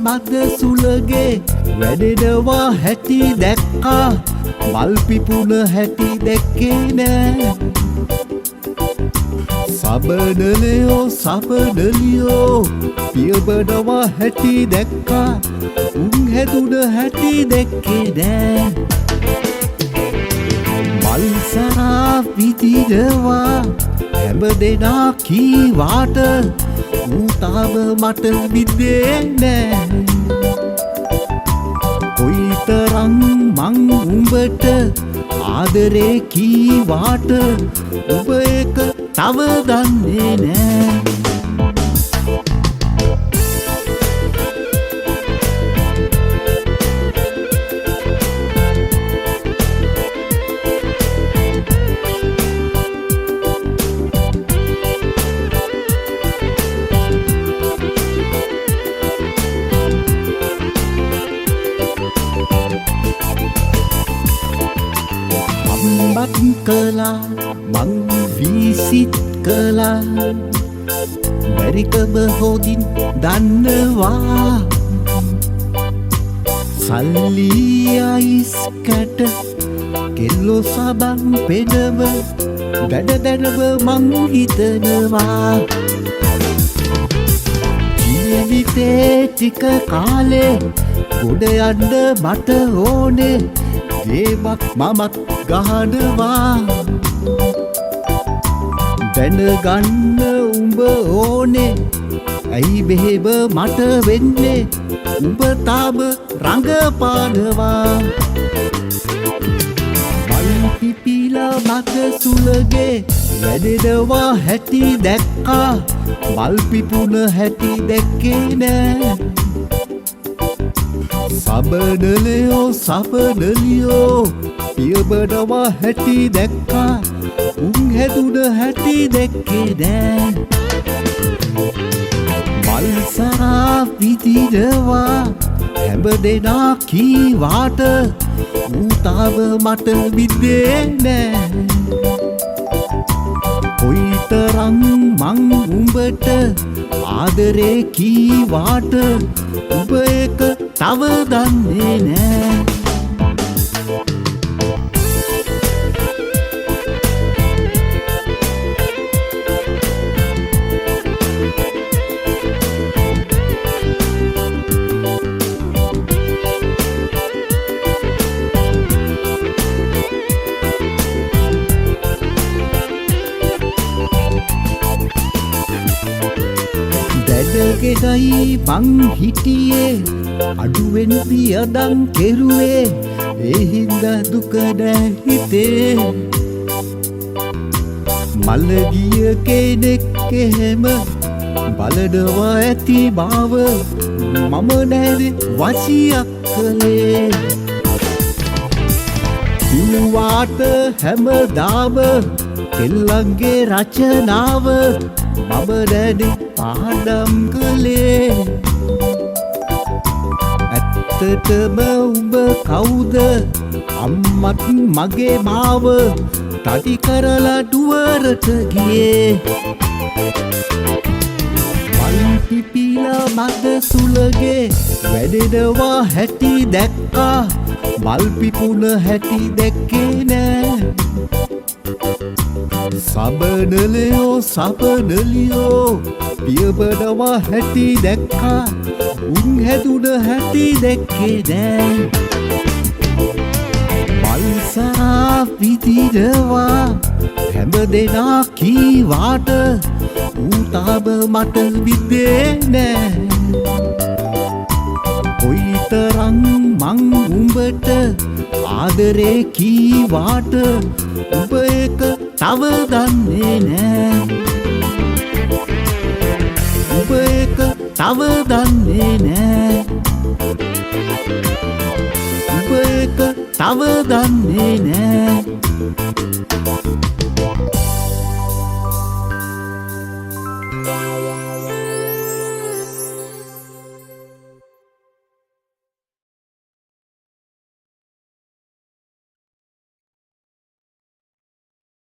මද සුලගේ වැඩෙනවා හැටි දැක්කා මල් පිපුණ හැටි දැක්කේ නෑ සබඩලයෝ සබඩලියෝ පියබඩවා හැටි දැක්කා උන් හැදුන හැටි දැක්කේ නෑ මල්සරා විදිනවා හැම දෙනා කීවාට ඌතාව මට විද්දේ නෑ කොයිතරම් මං උඹට ආදරේ කීවාට ඔබ එක තව දන්නේ නෑ මත් කලා මං විසිත් කලා බැරිකම හොදින් දන්නවා සල්ලි අයිස් කැට කෙල්ලෝ සබන් පෙනව දැඩ මං හිතනවා ජීවිතේ ටික කාලේ ගොඩ යන්න මට ඕනේ ගේමක් මමත් ගහනවා දැනගන්න උඹ ඕනේ ඇයි බෙහෙව මට වෙන්නේ උඹ තාම රඟපානවා මල් පිපිලා මග සුලගේ වැඩෙනවා හැටි දැක්කා මල් පිපුණ හැටි දැක්කේ නෑ සබඩලයෝ සබඩලියෝ පියබඩවා හැටි දැක්කා උන් හැදුන හැටි දැක්කේ නෑ මල්සරා විදිනවා හැම දෙනා කීවාට ඌතාව මට විද්දේ නෑ කොයිතරම් මං උඹට ආදරේ කීවාට ඔබ එක තව දන්නේ නෑ දැඩගෙනයි මං හිටියේ අඩුවෙන් වියදම් කෙරුවේ ඒ හින්දා දුක නෑ හිතේ මල්ගිය කෙනෙක් එහෙම බලනවා ඇති බව මම නෑනේ වසියක් කළේ කිව්වාට හැමදාම කෙල්ලන්ගේ රචනාව මම නෑනේ පාඩම් කළේ ඇත්තටම උඹ කවුද අම්මත් මගේ මාව තටි කරලා ඩුවරට ගියේ මල් පිපිලා මද සුලගේ වැඩෙනවා හැටි දැක්කා මල් පිපුණ හැටි දැක්කේ නෑ සබඩලයෝ සබඩලියෝ පියබඩවා හැටි දැක්කා උන් හැදුන හැටි දැක්කේ නෑ මල්සරා විදිනවා හැම දෙනා කීවාට ඌතාව මට විද්දේ නෑ කොයිතරම් මං උඹට ආදරේ කීවාට ඔබ එක තව දන්නේ නෑ ඔබ එක තව දන්නේ නෑ ඔබ එක තව දන්නේ නෑ